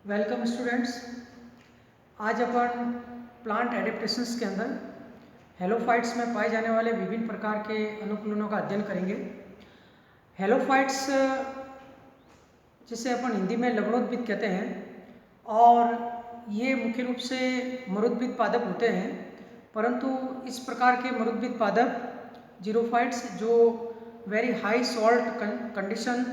Welcome students. आज अपन plant adaptations के अंदर हेलोफाइट्स में पाए जाने वाले विभिन्न प्रकार के अनुकूलनों का अध्ययन करेंगे। हेलोफाइट्स जिसे अपन हिंदी में लवणोद्भिद कहते हैं और ये मुख्य रूप से मरुद्भिद पादप होते हैं, परंतु इस प्रकार के मरुद्भिद पादप जीरोफाइट्स जो वेरी हाई सॉल्ट कंडीशन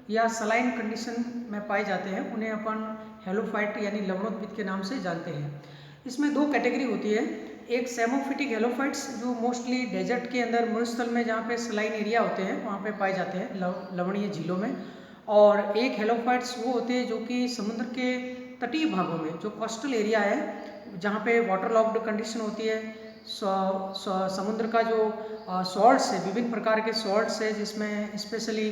या सलाइन कंडीशन में पाए जाते हैं उन्हें अपन हेलोफाइट यानी लवणोद्भिद के नाम से जानते हैं। इसमें दो कैटेगरी होती है, एक सेमोफिटिक हेलोफाइट्स जो मोस्टली डेजर्ट के अंदर मरुस्थल में जहाँ पे सलाइन एरिया होते हैं वहाँ पे पाए जाते हैं लवणीय झीलों में, और एक हेलोफाइट्स वो होते हैं जो कि समुद्र के तटीय भागों में जो कोस्टल एरिया है जहाँ पे वाटर लॉक्ड कंडीशन होती है। समुद्र का जो सॉल्ट्स है, विभिन्न प्रकार के सॉल्ट्स है जिसमें स्पेशली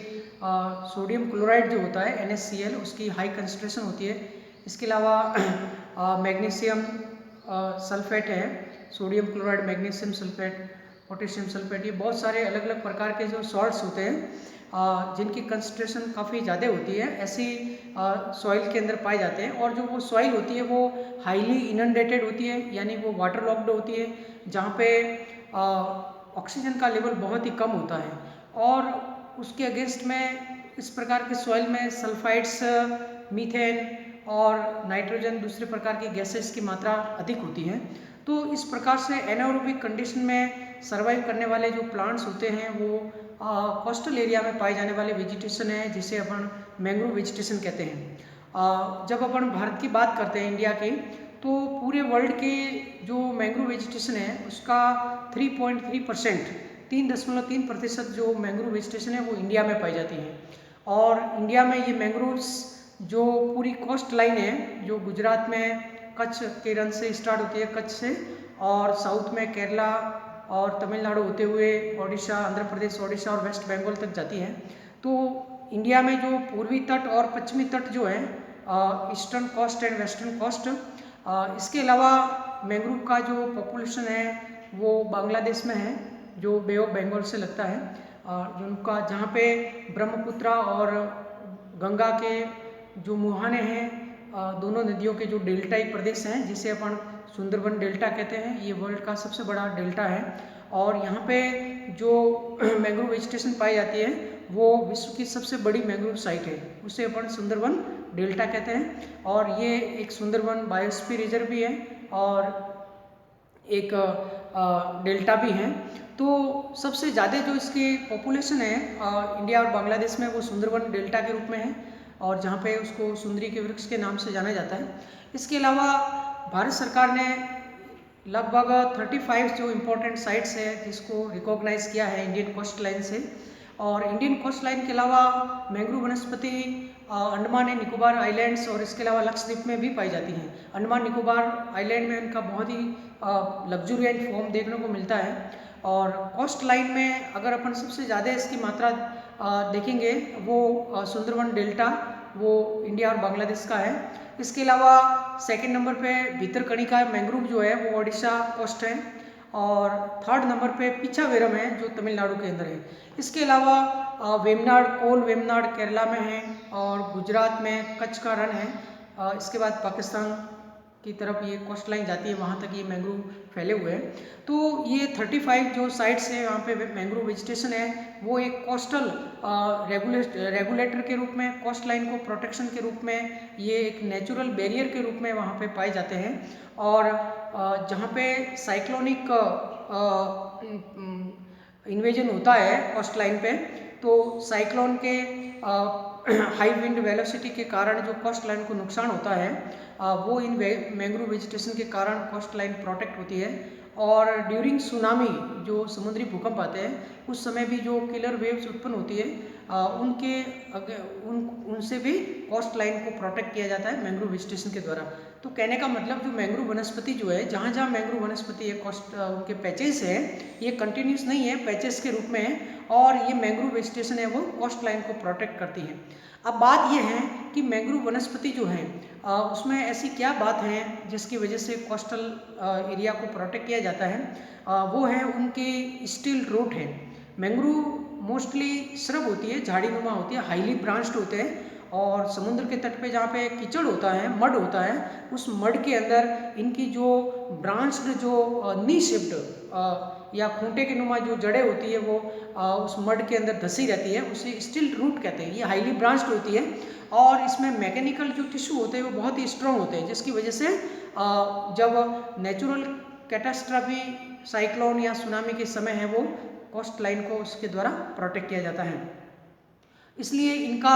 सोडियम क्लोराइड जो होता है NaCl उसकी हाई कंसंट्रेशन होती है। इसके अलावा मैग्नीशियम सल्फेट है, sodium chloride, magnesium sulphate, potassium sulphate, ये बहुत सारे अलग अलग प्रकार के जो सॉल्ट्स होते हैं जिनकी कंसंट्रेशन काफ़ी ज़्यादा होती है, ऐसी सॉइल के अंदर पाए जाते हैं। और जो वो सॉइल होती है वो हाईली इनंडेटेड होती है, यानी वो वाटर लॉक्ड होती है जहाँ पे ऑक्सीजन का लेवल बहुत ही कम होता है, और उसके अगेंस्ट में इस प्रकार के सॉइल में सल्फाइड्स, मीथेन और नाइट्रोजन, दूसरे प्रकार की गैसेस की मात्रा अधिक होती है। तो इस प्रकार से एनारोबिक कंडीशन में सर्वाइव करने वाले जो प्लांट्स होते हैं वो कोस्टल एरिया में पाए जाने वाले वेजिटेशन है जिसे अपन मैंग्रोव वेजिटेशन कहते हैं। जब अपन भारत की बात करते हैं, इंडिया की, तो पूरे वर्ल्ड के जो मैंग्रोव वेजिटेशन है उसका 3.3%, 3.3% जो मैंग्रोव वेजिटेशन है वो इंडिया में पाई जाती है। और इंडिया में ये मैंग्रोव्स जो पूरी कोस्ट लाइन है जो गुजरात में कच्छ के रन से स्टार्ट होती है, कच्छ से, और साउथ में केरला और तमिलनाडु होते हुए ओडिशा, आंध्र प्रदेश, ओडिशा और वेस्ट बंगाल तक जाती है। तो इंडिया में जो पूर्वी तट और पश्चिमी तट जो है, eastern coast and western coast, इसके अलावा मैंग्रोव का जो पॉपुलेशन है वो बांग्लादेश में है जो बे ऑफ बंगाल से लगता है, जिनका जहाँ पे ब्रह्मपुत्र और गंगा के जो मुहाने हैं, दोनों नदियों के जो डेल्टाई प्रदेश हैं जिसे अपन सुंदरबन डेल्टा कहते हैं, ये वर्ल्ड का सबसे बड़ा डेल्टा है। और यहाँ पे जो मैंग्रोव वेजिटेशन पाई जाती है वो विश्व की सबसे बड़ी मैंग्रोव साइट है, उसे अपन सुंदरबन डेल्टा कहते हैं। और ये एक सुंदरबन बायोस्फीयर रिजर्व भी है और एक डेल्टा भी है। तो सबसे ज़्यादा जो इसकी पॉपुलेशन है इंडिया और बांग्लादेश में वो सुंदरबन डेल्टा के रूप में है, और जहाँ पे उसको सुंदरी के वृक्ष के नाम से जाना जाता है। इसके अलावा भारत सरकार ने लगभग 35 जो इम्पोर्टेंट साइट्स है जिसको रिकॉग्नाइज किया है इंडियन कोस्ट लाइन से। और इंडियन कोस्ट लाइन के अलावा मैंग्रोव वनस्पति अंडमान एंड निकोबार आइलैंड्स और इसके अलावा लक्षद्वीप में भी पाई जाती हैं। अंडमान निकोबार आइलैंड में इनका बहुत ही लग्जूरियंट फॉर्म देखने को मिलता है। और कोस्ट लाइन में अगर अपन सबसे ज़्यादा इसकी मात्रा देखेंगे वो सुंदरबन डेल्टा, वो इंडिया और बांग्लादेश का है। इसके अलावा सेकंड नंबर पे भितरकणिका मैंग्रोव जो है वो ओडिशा कोस्ट है, और थर्ड नंबर पे पिचावेरम है जो तमिलनाडु के अंदर है। इसके अलावा वेमनाड, कोल वेमनाड केरला में है, और गुजरात में कच्छ का रण है। इसके बाद पाकिस्तान की तरफ ये कोस्ट लाइन जाती है, वहाँ तक ये मैंग्रोव फैले हुए हैं। तो ये 35 जो साइट्स है वहाँ पे मैंग्रोव वेजिटेशन है वो एक कोस्टल रेगुलेटर के रूप में, कोस्ट लाइन को प्रोटेक्शन के रूप में, ये एक नेचुरल बैरियर के रूप में वहाँ पे पाए जाते हैं। और जहाँ पे साइक्लोनिक इन्वेजन होता है कोस्ट लाइन पे, तो साइक्लोन के हाई विंड वेलोसिटी के कारण जो कोस्ट लाइन को नुकसान होता है वो इन मैंग्रोव वेजिटेशन के कारण कोस्ट लाइन प्रोटेक्ट होती है। और ड्यूरिंग सुनामी जो समुद्री भूकंप आते हैं उस समय भी जो किलर वेव्स उत्पन्न होती है उनसे भी कोस्ट लाइन को प्रोटेक्ट किया जाता है मैंग्रोव वेजिटेशन के द्वारा। तो कहने का मतलब जो मैंग्रोव वनस्पति जो है, जहाँ जहाँ मैंग्रोव वनस्पति है कोस्ट उनके पैचेस है, ये कंटिन्यूस नहीं है, पैचेस के रूप में है, और ये मैंग्रोव वेजिटेशन है वो कोस्ट लाइन को प्रोटेक्ट करती है। अब बात ये है कि मैंग्रोव वनस्पति जो है उसमें ऐसी क्या बात है जिसकी वजह से कोस्टल एरिया को प्रोटेक्ट किया जाता है, वो है उनकी स्टिल रूट है। मैंग्रोव मोस्टली श्रब होती है, झाड़ीनुमा होती है, हाईली ब्रांच्ड होते हैं, और समुद्र के तट पे जहाँ पे कीचड़ होता है, मड होता है, उस मड के अंदर इनकी जो ब्रांच्ड जो नी शिफ्ट या खूंटे के नुमा जो जड़ें होती है वो उस मड के अंदर धसी रहती है, उसे स्टिल रूट कहते हैं। ये हाईली ब्रांच्ड होती है और इसमें मैकेनिकल जो टिश्यू होते हैं वो बहुत ही स्ट्रॉन्ग होते हैं, जिसकी वजह से जब नेचुरल कैटास्ट्रॉफी, साइक्लोन या सुनामी के समय है वो कोस्ट लाइन को उसके द्वारा प्रोटेक्ट किया जाता है, इसलिए इनका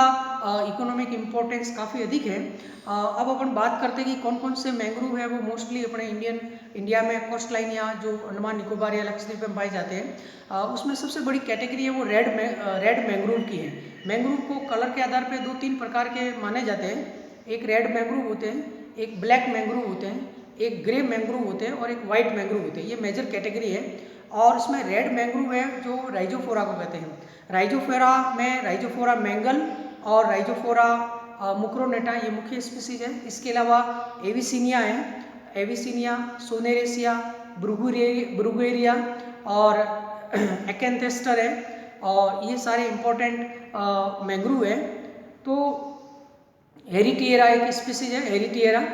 इकोनॉमिक इम्पोर्टेंस काफ़ी अधिक है। अब अपन बात करते हैं कि कौन कौन से मैंग्रोव है वो मोस्टली अपने इंडिया में कोस्ट लाइन या जो अंडमान निकोबार या लक्षद्वीप में पाए जाते हैं। उसमें सबसे बड़ी कैटेगरी है वो रेड मैंग्रोव की है। मैंग्रोव को कलर के आधार पर 2-3 प्रकार के माने जाते हैं। एक रेड मैंग्रोव होते हैं, एक ब्लैक मैंग्रोव होते हैं, एक ग्रे मैंग्रोव होते हैं और एक वाइट मैंग्रोव होते हैं। ये मेजर कैटेगरी है। और इसमें रेड मैंग्रोव है जो राइजोफोरा को कहते हैं। राइजोफोरा में राइजोफोरा मैंगल और राइजोफोरा मुक्रोनेटा ये मुख्य स्पीसीज है। इसके अलावा एविसिनिया है, एविसिनिया, सोनेरेसिया, ब्रुगेरिया और एक्केंथेस्टर है, और ये सारे इम्पोर्टेंट मैंग्रोव है। तो हेरिटिएरा एक स्पीसीज है, हेरिटिएरा,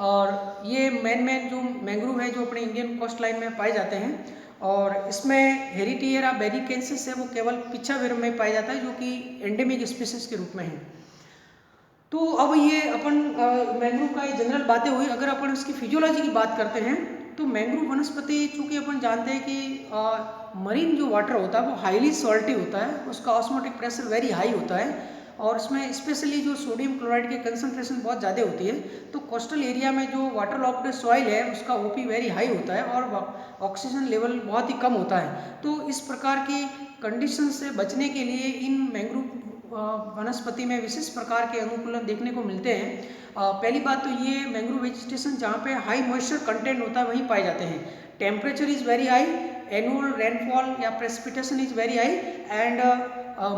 और ये मेन जो मैंग्रोव है जो अपने इंडियन कोस्ट लाइन में पाए जाते हैं। और इसमें हेरिटिएरा बेरिकेंसिस है वो केवल पिच्छावर में पाया जाता है, जो कि एंडेमिक स्पीसीज के रूप में है। तो अब ये अपन मैंग्रोव का ये जनरल बातें हुई। अगर अपन इसकी फिजियोलॉजी की बात करते हैं तो मैंग्रोव वनस्पति, चूँकि अपन जानते हैं कि मरीन जो वाटर होता है वो हाईली सॉल्टी होता है, उसका ऑस्मोटिक प्रेशर वेरी हाई होता है और इसमें स्पेशली जो सोडियम क्लोराइड की कंसंट्रेशन बहुत ज़्यादा होती है। तो कोस्टल एरिया में जो वाटर लॉक्ड सॉइल है उसका ओपी वेरी हाई होता है और ऑक्सीजन लेवल बहुत ही कम होता है। तो इस प्रकार की कंडीशन से बचने के लिए इन मैंग्रोव वनस्पति में विशेष प्रकार के अनुकूलन देखने को मिलते हैं। पहली बात तो ये मैंग्रोव वेजिटेशन जहाँ पे हाई मॉइस्चर कंटेंट होता है वहीं पाए जाते हैं। Temperature is very high, annual rainfall या precipitation is very high and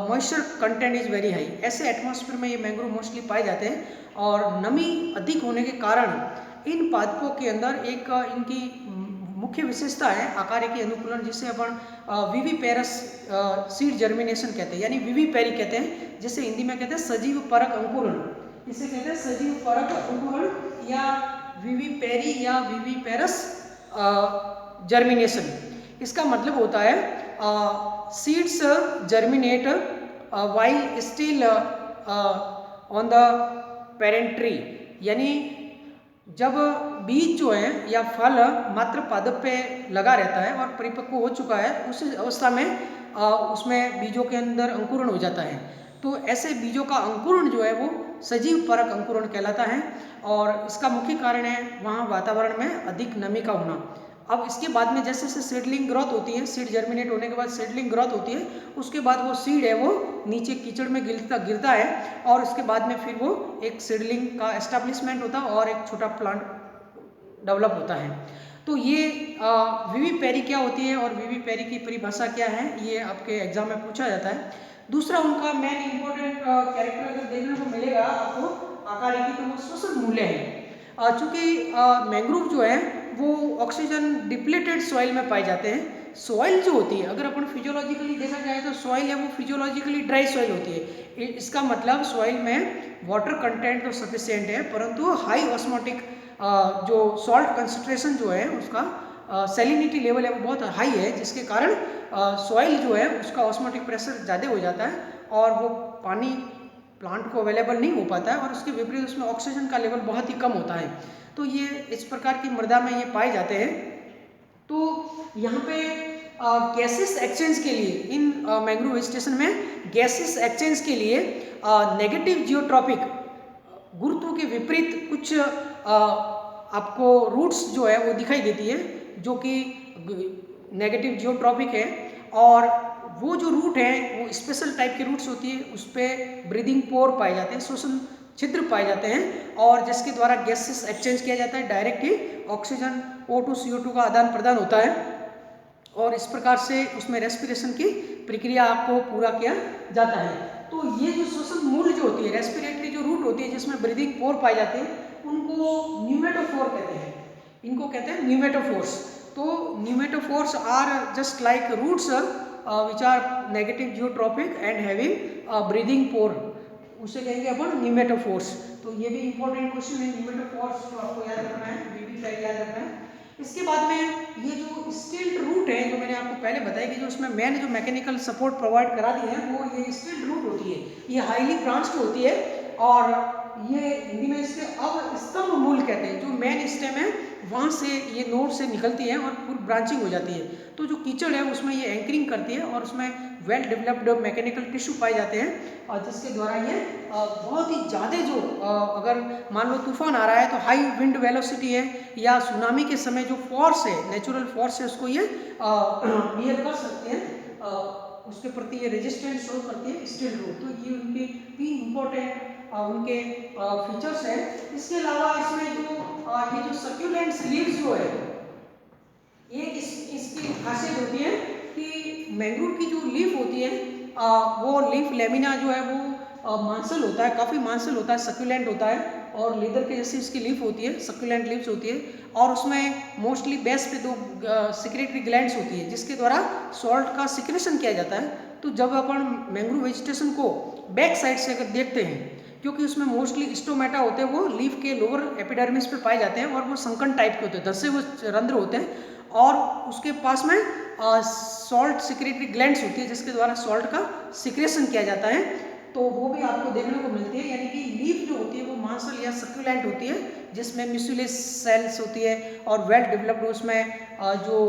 moisture content is very high. ऐसे एटमॉस्फेयर में ये मैंग्रोव मोस्टली पाए जाते हैं और नमी अधिक होने के कारण इन पादपों के अंदर एक इनकी मुख्य विशेषता है आकार की अनुकूलन, जिसे अपन विविपेरस सीड जर्मिनेशन कहते हैं, यानी विविपेरी कहते हैं, जिसे हिंदी में कहते हैं सजीव परक अंकुरण। इसे कहते हैं सजीव परक अंकुरण या विविपेरी या विविपेरस जर्मिनेशन। इसका मतलब होता है seeds germinate while still on the parent tree, यानी जब बीज जो है या फल मात्र पादप पे लगा रहता है और परिपक्व हो चुका है, उस अवस्था में उसमें बीजों के अंदर अंकुरण हो जाता है। तो ऐसे बीजों का अंकुरण जो है वो सजीव परक अंकुरण कहलाता है और इसका मुख्य कारण है वहाँ वातावरण में अधिक नमी का होना। अब इसके बाद में जैसे जैसे सीडलिंग ग्रोथ होती है, सीड जर्मिनेट होने के बाद सीडलिंग ग्रोथ होती है, उसके बाद वो सीड है वो नीचे कीचड़ में गिरता है और उसके बाद में फिर वो एक सीडलिंग का एस्टेब्लिशमेंट होता है और एक छोटा प्लांट डेवलप होता है। तो ये विविपेरी क्या होती है और विविपेरी की परिभाषा क्या है, ये आपके एग्जाम में पूछा जाता है। दूसरा उनका मेन इंपॉर्टेंट कैरेक्टर अगर देखने को मिलेगा आपको आकार की, तो वो श्वसन मूल्य है। चूँकि मैंग्रोव जो है वो ऑक्सीजन डिप्लीटेड सॉइल में पाए जाते हैं। सॉइल जो होती है, अगर अपन फिजियोलॉजिकली देखा जाए तो सॉइल है वो फिजियोलॉजिकली ड्राई सॉइल होती है। इसका मतलब सॉइल में वाटर कंटेंट तो सफिशिएंट है, परंतु हाई ऑस्मोटिक जो सॉल्ट कंसंट्रेशन जो है उसका सैलिनिटी लेवल है वो बहुत हाई है, जिसके कारण सॉइल जो है उसका ऑस्मोटिक प्रेशर ज़्यादा हो जाता है और वो पानी प्लांट को अवेलेबल नहीं हो पाता है और उसके विपरीत उसमें ऑक्सीजन का लेवल बहुत ही कम होता है। तो ये इस प्रकार की मृदा में ये पाए जाते हैं। तो यहाँ पे गैसेस एक्सचेंज के लिए इन मैंग्रोव वेजिटेशन में गैसेस एक्सचेंज के लिए नेगेटिव जियोट्रॉपिक गुरुत्व के विपरीत कुछ आपको रूट्स जो है वो दिखाई देती है, जो कि नेगेटिव जियोट्रॉपिक है। और वो जो रूट है वो स्पेशल टाइप की रूट्स होती है, उस पर ब्रीदिंग पोर पाए जाते हैं, श्वसन छिद्र पाए जाते हैं और जिसके द्वारा गैसेस एक्सचेंज किया जाता है। डायरेक्ट ही ऑक्सीजन O2 CO2 का आदान प्रदान होता है और इस प्रकार से उसमें रेस्पिरेशन की प्रक्रिया आपको पूरा किया जाता है। तो ये जो श्वसन मूल जो होती है, रेस्पिरेटरी जो रूट होती है जिसमें ब्रीदिंग पोर पाए जाते हैं, उनको न्यूमेटोफोर कहते हैं। इनको कहते हैं न्यूमेटोफोर्स। तो pneumatophores are just like roots which are negative geotropic and having breathing pore. उसे कहेंगे अपन न्यूमेटोफोर्स। तो ये भी इंपॉर्टेंट क्वेश्चन है, न्यूमेटोफोर्स को आपको याद रखना है, वीवी का याद रखना है। इसके बाद में ये जो स्टील्ड रूट है, जो मैंने आपको पहले बताया कि जो उसमें मेन जो मैकेनिकल सपोर्ट प्रोवाइड करा दिए हैं वो ये स्टील्ड रूट होती है, ये हाईली ब्रांच्ड होती है और ये हिंदी में इसके अवस्तंभ मूल कहते हैं। जो मेन स्टेम है वहाँ से ये नोड से निकलती है और पूरी ब्रांचिंग हो जाती है। तो जो कीचड़ है उसमें ये एंकरिंग करती है और उसमें वेल डेवलप्ड मैकेनिकल टिश्यू पाए जाते हैं और जिसके द्वारा ये बहुत ही ज़्यादा जो अगर मान लो तूफान आ रहा है तो हाई विंड वेलोसिटी है या सुनामी के समय जो फोर्स है, नेचुरल फोर्स है, उसको ये बियर कर सकते हैं, उसके प्रति ये रेजिस्टेंस शो करती है स्टील रूट। तो ये उनके तीन इंपॉर्टेंट उनके फीचर्स हैं। इसके अलावा इसमें जो ये जो सक्यूलेंट लीव्स जो है ये इसकी खासियत होती है कि मैंग्रोव की जो लीफ होती है वो लीफ लेमिना जो है वो मांसल होता है, काफ़ी मांसल होता है, सक्यूलेंट होता है और लेदर के जैसी इसकी लीफ होती है, सक्यूलेंट लीव्स होती है और उसमें मोस्टली बेस पे दो सिक्रेटरी ग्लैंड्स होती है जिसके द्वारा सॉल्ट का सिक्रेशन किया जाता है। तो जब अपन मैंग्रोव वेजिटेशन को बैक साइड से अगर देखते हैं, क्योंकि उसमें मोस्टली स्टोमेटा होते हैं वो लीफ के लोअर एपिडर्मिस पे पाए जाते हैं और वो संकन टाइप के होते हैं, धसे हुए रंध्र होते हैं और उसके पास में सॉल्ट सिक्रेटरी ग्लैंड्स होती है जिसके द्वारा सॉल्ट का सिक्रेशन किया जाता है। तो वो भी आपको देखने को मिलती है, यानी कि लीफ जो होती है वो मांसल या सक्यूलेंट होती है जिसमें म्यूसिलेस सेल्स होती है और वेल डेवलप्ड उसमें जो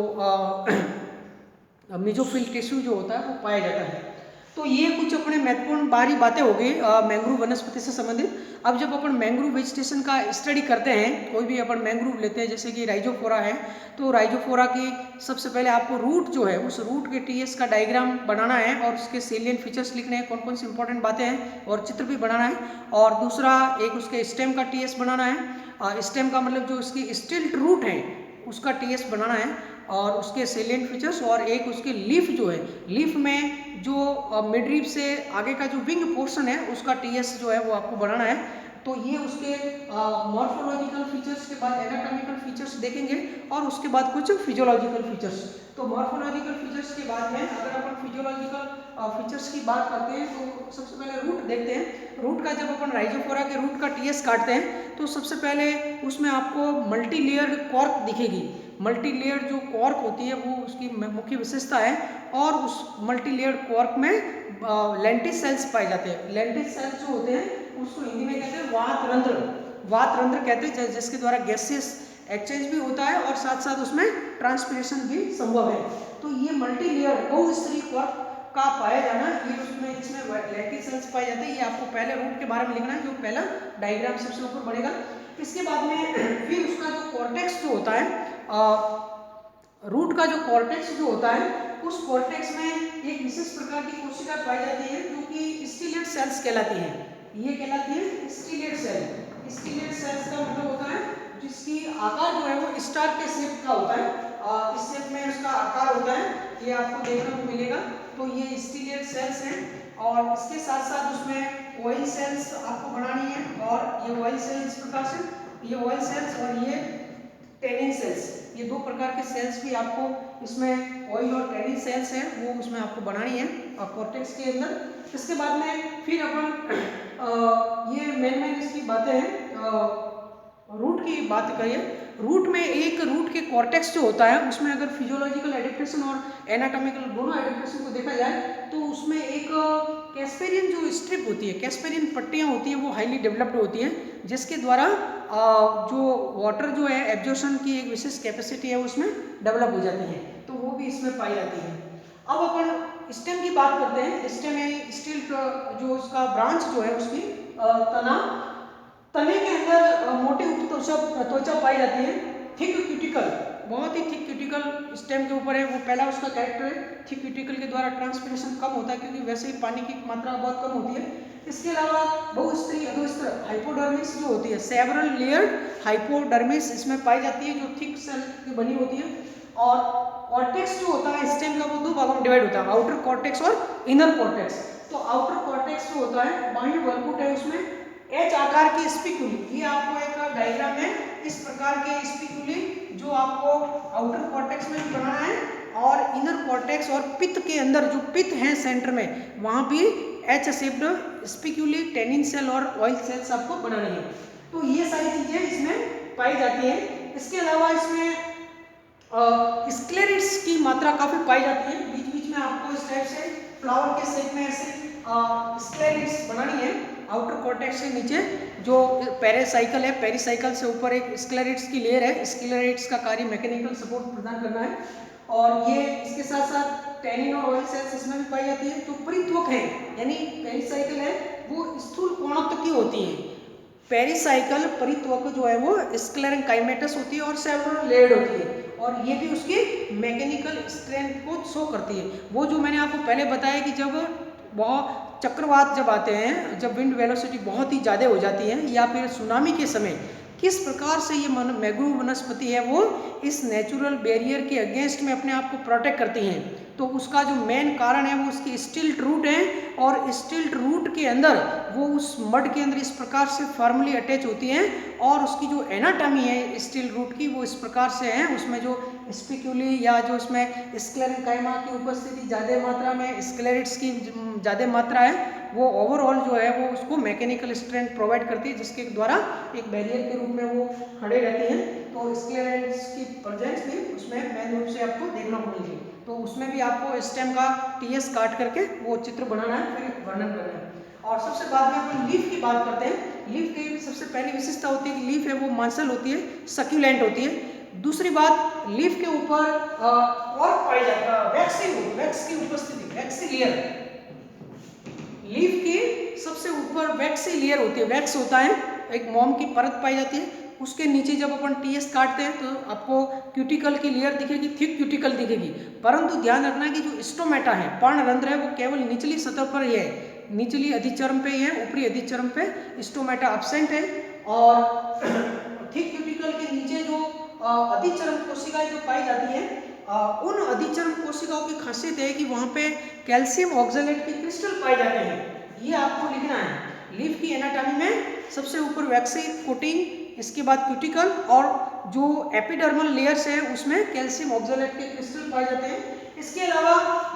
मेसोफिल टिश्यू जो होता है वो पाया जाता है। तो ये कुछ अपने महत्वपूर्ण बारी बातें हो गई मैंग्रोव वनस्पति से संबंधित। अब जब अपन मैंग्रोव वेजिटेशन का स्टडी करते हैं, कोई भी अपन मैंग्रोव लेते हैं जैसे कि राइजोफोरा है, तो राइजोफोरा की सबसे पहले आपको रूट जो है उस रूट के टीएस का डायग्राम बनाना है और उसके सेलियन फीचर्स लिखने हैं, कौन कौन सी इंपॉर्टेंट बातें हैं और चित्र भी बनाना है। और दूसरा एक उसके स्टेम का टीएस बनाना है, स्टेम का मतलब जो उसकी स्टिल्ट रूट है उसका टीएस बनाना है और उसके सेलियंट फीचर्स, और एक उसकी लीफ जो है, लीफ में जो मिडरीफ से आगे का जो विंग पोर्शन है उसका टीएस जो है वो आपको बनाना है। तो ये उसके मॉर्फोलॉजिकल फीचर्स के बाद एनाटॉमिकल फीचर्स देखेंगे और उसके बाद कुछ फिजियोलॉजिकल फीचर्स। तो मॉर्फोलॉजिकल फीचर्स के बाद में अगर अपन फिजियोलॉजिकल फीचर्स की बात करते हैं तो सबसे पहले रूट देखते हैं। रूट का जब अपन राइजोफोरा के रूट का टीएस काटते हैं तो सबसे पहले उसमें आपको मल्टी लेयर्ड कॉर्क दिखेगी। मल्टी लेयर्ड जो कॉर्क होती है वो उसकी मुख्य विशेषता है और उस मल्टी लेयर्ड कॉर्क में लेंटिस सेल्स पाए जाते हैं। लेंटिस सेल्स जो होते हैं उसको हिंदी में कहते हैं वात रंध्र, वात रंध्र कहते हैं जिसके द्वारा गैसेस एक्सचेंज भी होता है और साथ साथ उसमें ट्रांसपिरेशन भी संभव है। तो ये मल्टी लेयर बहुस्तरीय कॉर्क का पाया जाना, ये उसमें इसमें लेंटिस सेल्स पाए जाते हैं। ये आपको पहले रूट के बारे में लिखना है, जो पहला डायग्राम सबसे ऊपर बढ़ेगा। इसके बाद में फिर उसका जो कॉर्टेक्स जो होता है, रूट का जो कॉर्टेक्स जो होता है उस कॉर्टेक्स में एक विशेष प्रकार की कोशिका पाई जाती है जो कि स्टीलेट सेल्स कहलाती है। ये कहलाती है स्टीलेट सेल। स्टीलेट सेल्स का मतलब होता है जिसकी आकार जो है वो स्टार के शेप का होता है, इस शेप में उसका आकार होता है, ये आपको देखने को मिलेगा। तो ये स्टीलेट सेल्स हैं और इसके साथ साथ उसमें ऑयल सेल्स आपको बनानी है और ये ऑयल सेल्स इस प्रकार से, ये ऑयल सेल्स और ये टेनिन सेल्स, ये दो प्रकार के सेल्स भी आपको इसमें ऑयल और टेनिन सेल्स हैं वो उसमें आपको बनानी है कॉर्टेक्स के अंदर। इसके बाद में फिर अपन ये मेन इसकी बातें हैं, रूट की बात करिए। रूट में एक रूट के कॉर्टेक्स जो होता है उसमें अगर फिजियोलॉजिकल एडेप्टेशन और एनाटॉमिकल दोनों एडेप्टेशन को देखा जाए तो उसमें एक कैस्पेरियन जो स्ट्रिप होती है, कैस्पेरियन पट्टियाँ होती हैं वो हाईली डेवलप्ड होती हैं जिसके द्वारा जो वाटर जो है एब्जॉर्प्शन की एक विशेष कैपेसिटी है उसमें डेवलप हो जाती है, तो वो भी इसमें पाई जाती है। अब अपन स्टेम की बात करते हैं। स्टेम है स्टील जो उसका ब्रांच जो है उसकी तने के अंदर मोटी त्वचा पाई जाती है। थिक क्यूटिकल, बहुत ही थिक क्यूटिकल स्टेम के ऊपर है, वो पहला उसका कैरेक्टर है। थिक क्यूटिकल के द्वारा ट्रांसपिरेशन कम होता है क्योंकि वैसे ही पानी की मात्रा बहुत कम होती है। इसके अलावा बहुस्तरीय अधोस्तर हाइपोडर्मिस जो होती है, सेवरल लेयर्ड हाइपोडर्मिस इसमें पाई जाती है जो थिक सेल की बनी होती है। और कॉर्टेक्स जो होता है स्टेम का वो दो भागों में डिवाइड होता है, आउटर कॉर्टेक्स और इनर कॉर्टेक्स। तो आउटर कॉर्टेक्स जो होता है बाह्य वलकुट है, उसमें एच आकार की स्पिक्यूली, ये आपको एक डायग्राम में इस प्रकार के स्पिक्यूली जो आपको आउटर कॉर्टेक्स में बनाना है और इनर कॉर्टेक्स और पित्त के अंदर जो पित्त है सेंटर में वहां भी एच शेप्ड स्पिक्यूली टेनिन सेल और ऑयल सेल्स आपको बनानी है। तो ये सारी चीजें इसमें पाई जाती हैं। इसके अलावा इसमें स्क्लेरिड्स की मात्रा काफी पाई जाती है। बीच बीच में आपको इस टाइप से फ्लावर के शेप में ऐसे स्क्लेरिड्स बनानी है। आउटर कॉर्टेक्स से नीचे जो पेरिसाइकल है, पेरिसाइकल से ऊपर एक स्क्लेरिड्स की लेयर है। स्क्लेरिड्स का कार्य मैकेनिकल सपोर्ट प्रदान करना है। और ये इसके साथ साथ टेनिन और ऑयल सेल्स इसमें भी पाई जाती है। जो परित्वक है यानी पेरिसाइकल है वो स्थूल कोणों की होती है। पेरिसाइकल परित्वक जो है वो स्क्लेरेंकाइमेटस होती है और सेवरल लेयर्ड होती है और ये भी उसकी मैकेनिकल स्ट्रेंथ को शो करती है। वो जो मैंने आपको पहले बताया कि जब बहुत चक्रवात जब आते हैं, जब विंड वेलोसिटी बहुत ही ज़्यादा हो जाती है या फिर सुनामी के समय किस प्रकार से ये मैंग्रोव वनस्पति है वो इस नेचुरल बैरियर के अगेंस्ट में अपने आप को प्रोटेक्ट करती हैं। तो उसका जो मेन कारण है वो उसकी स्टिल्ट रूट है और स्टिल्ट रूट के अंदर वो उस मड के अंदर इस प्रकार से फॉर्मली अटैच होती हैं और उसकी जो एनाटॉमी है स्टिल्ट रूट की वो इस प्रकार से है। उसमें जो स्पिक्यूली या जो उसमें स्क्लेरेंकाइमा की उपस्थिति ज़्यादा मात्रा में, स्क्लेरिड्स की ज़्यादा मात्रा है, वो ओवरऑल जो है वो उसको मैकेनिकल स्ट्रेंथ प्रोवाइड करती है जिसके द्वारा एक बैरियर के रूप में वो खड़े रहती हैं। तो स्क्लेरिड्स की प्रेजेंस भी उसमें मेन रूप से आपको देखना पड़ेगी। तो उसमें भी आपको स्टेम का टीएस काट करके वो चित्र बनाना है, फिर वर्णन करना है। और सबसे बाद में अपन लीफ की बात करते हैं। लीफ की सबसे पहली विशेषता होती है कि लीफ है वो मांसल होती है, सक्यूलेंट होती है। दूसरी बात, लीफ के ऊपर और पाई जाती है वैक्स की उपस्थिति, वैक्सी लेयर। लीफ की सबसे ऊपर वैक्सी लेयर होती है, वैक्स होता है, एक मोम की परत पाई जाती है। उसके नीचे जब अपन टीएस काटते हैं तो आपको क्यूटिकल की लेयर दिखेगी, थिक क्यूटिकल दिखेगी। परंतु ध्यान रखना है कि जो स्टोमेटा है, पर्णरंध्र है, वो केवल निचली सतह पर ही है, निचली अधिचर्म पे ही है, ऊपरी अधिचर्म पे स्टोमेटा एब्सेंट है। और थिक क्यूटिकल के नीचे जो अधिचर्म कोशिकाएं जो पाई जाती हैं, उन अधिचर्म कोशिकाओं की खासियत है कि वहाँ पे कैल्शियम ऑक्सलेट के क्रिस्टल पाए जाते हैं। ये आपको लिखना है। लीफ की एनाटॉमी में सबसे ऊपर वैक्सी कोटिंग, इसके बाद क्यूटिकल और जो एपिडर्मल लेयर्स है उसमें कैल्शियम ऑक्सलेट के क्रिस्टल पाए जाते हैं। इसके अलावा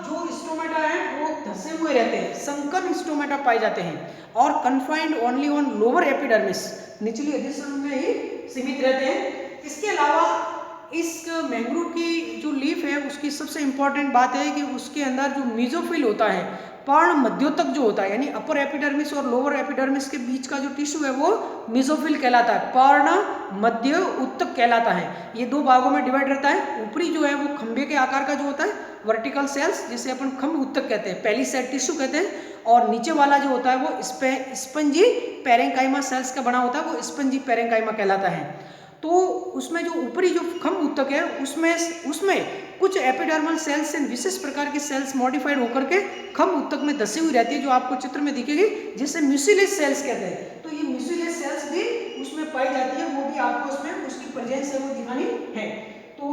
जो स्टोमेटा है वो धसे हुए रहते हैं, संकर स्टोमेटा पाए जाते हैं और confined only on lower epidermis, निचली अधिचर्म में ही सीमित रहते हैं। इसके अलावा इस मैंग्रोव की जो लीफ है उसकी सबसे इंपॉर्टेंट बात है कि उसके अंदर जो मीजोफिल होता है, पर्ण मध्योतक जो होता है, यानी अपर एपिडर्मिस और लोअर एपिडर्मिस के बीच का जो टिश्यू है वो मीजोफिल कहलाता है, पर्ण मध्य उत्तक कहलाता है। ये दो भागों में डिवाइड रहता है। ऊपरी जो है वो खंबे के आकार का जो होता है, वर्टिकल सेल्स जिसे अपन खंभ उत्तक कहते हैं, पहली सेट टिश्यू कहते हैं, और नीचे वाला जो होता है वो स्पंजी पेरेंकाइमा सेल्स का बना होता है, वो स्पंजी पेरेंकाइमा कहलाता है। तो उसमें जो ऊपरी जो खंभ उत्तक है उसमें कुछ एपिडर्मल सेल्स से विशेष प्रकार की सेल्स मॉडिफाइड होकर के खंभ उत्तक में धसी हुई रहती है, जो आपको चित्र में दिखेगी, जिसे म्यूसिलेज सेल्स कहते हैं। तो ये म्यूसिलेज सेल्स भी उसमें पाई जाती है, वो भी आपको उसमें उसकी प्रेजेंस है वो दिखानी है। तो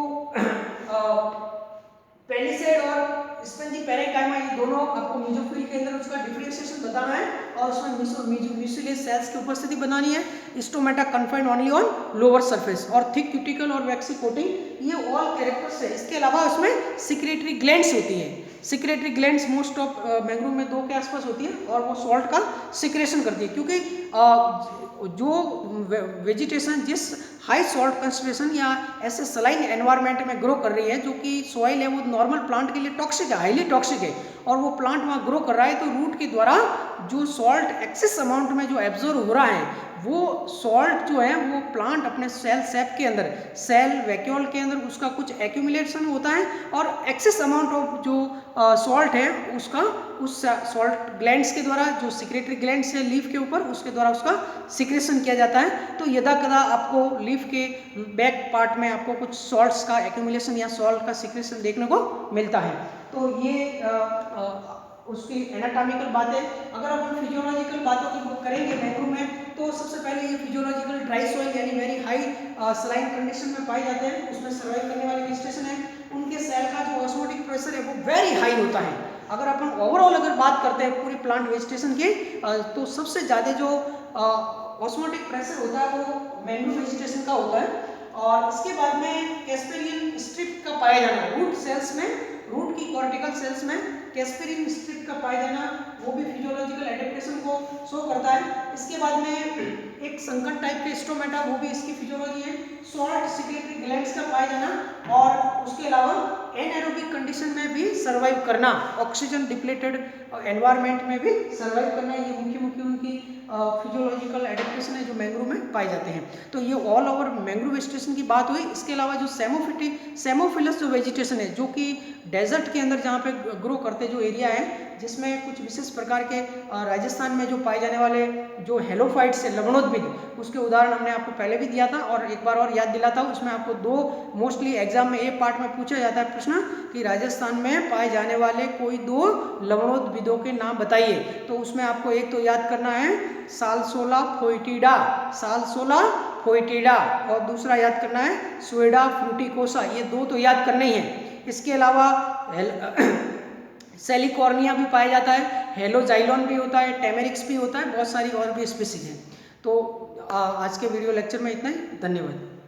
पेलिसेड और स्पंजी पेरेंकाइमा ये दोनों आपको मीजोफिल के अंदर उसका डिफरेंशिएशन बताना है और उसमें म्यूसिलेज सेल्स की उपस्थिति बनानी है। Stomata confined only on lower surface और थिक क्यूटिकल और वैक्सी कोटिंग, ये ऑल कैरेक्टर्स है। इसके अलावा उसमें सिक्रेटरी ग्लैंड्स होती है। Secretory glands most of mangrove में 2 के आसपास होती है और वो सॉल्ट का सिक्रेशन करती है, क्योंकि जो वेजिटेशन जिस हाई सॉल्ट कंसंट्रेशन या ऐसे सलाइन एनवायरनमेंट में ग्रो कर रही है, जो कि सॉइल है वो नॉर्मल प्लांट के लिए टॉक्सिक है, हाईली टॉक्सिक है, और वो प्लांट वहाँ ग्रो कर रहा है, तो रूट के द्वारा जो सॉल्ट एक्सेस अमाउंट में जो एब्जॉर्ब हो रहा है, वो सॉल्ट जो है वो प्लांट अपने सेल सेप के अंदर, सेल वैक्यूल के अंदर उसका कुछ एक्यूमुलेशन होता है और एक्सेस अमाउंट ऑफ जो सॉल्ट है उसका उस सॉल्ट ग्लैंड्स के द्वारा, जो सिक्रेटरी ग्लैंड्स है लीफ के ऊपर, उसके द्वारा उसका सिक्रेशन किया जाता है। तो यदा कदा आपको लीफ के बैक पार्ट में आपको कुछ सॉल्ट्स का एक्यूमुलेशन या सॉल्ट का सिक्रेशन देखने को मिलता है। तो ये उसकी एनाटॉमिकल बातें। अगर अपन फिजियोलॉजिकल बातों की करेंगे मैंग्रोव में, तो सबसे पहले ये फिजियोलॉजिकल ड्राई सॉइल यानी वेरी हाई सलाइन कंडीशन में पाए जाते हैं, उसमें सर्वाइव करने वाले वेजिटेशन है, उनके सेल का जो ऑस्मोटिक प्रेशर है वो वेरी हाई होता है। अगर अपन ओवरऑल अगर बात करते हैं पूरी प्लांट वेजिटेशन की, तो सबसे ज़्यादा जो ऑस्मोटिक प्रेशर होता है वो मैंग्रोव वेजिटेशन का होता है। और इसके बाद में कैस्पेरियन स्ट्रिप का पाया जाना रूट सेल्स में, रूट की कॉर्टिकल सेल्स में कैस्पेरियन स्ट्रिप का पाया जाना वो भी फिजियोलॉजिकल एडेप्टेशन को शो करता है। इसके बाद में एक संकट टाइप के स्टोमेटा, वो भी इसकी फिजियोलॉजी है। शॉर्ट सिक्रेटरी ग्लैंड्स का पाया जाना और उसके अलावा एनाएरोबिक कंडीशन में भी सर्वाइव करना, ऑक्सीजन डिप्लेटेड एनवायरनमेंट में भी सर्वाइव करना, ये मुख्य मुख्य उनकी फिजियोलॉजिकल एडेप्टेशन है जो मैंग्रोव में पाए जाते हैं। तो ये ऑल ओवर मैंग्रोव वेजिटेशन की बात हुई। इसके अलावा जो सेमोफिलस जो वेजिटेशन है जो कि डेजर्ट के अंदर जहाँ पे ग्रो करते जो एरिया है, जिसमें कुछ विशेष प्रकार के राजस्थान में जो पाए जाने वाले जो हेलोफाइट्स है लवणोद्भिद, उसके उदाहरण हमने आपको पहले भी दिया था और एक बार और याद दिलाता हूँ। उसमें आपको दो मोस्टली एग्जाम में एक पार्ट में पूछा जाता है प्रश्न कि राजस्थान में पाए जाने वाले कोई दो लवणोद्भिदों के नाम बताइए। तो उसमें आपको एक तो याद करना है सालसोला फोइटिडा, सालसोला फोइटिडा, और दूसरा याद करना है सुएडा फ्रूटिकोसा। ये दो तो याद करने ही हैं। इसके अलावा सेलिकॉर्निया भी पाया जाता है, हेलोजाइलॉन भी होता है, टेमेरिक्स भी होता है, बहुत सारी और भी स्पीसीज हैं। तो आज के वीडियो लेक्चर में इतना ही। धन्यवाद।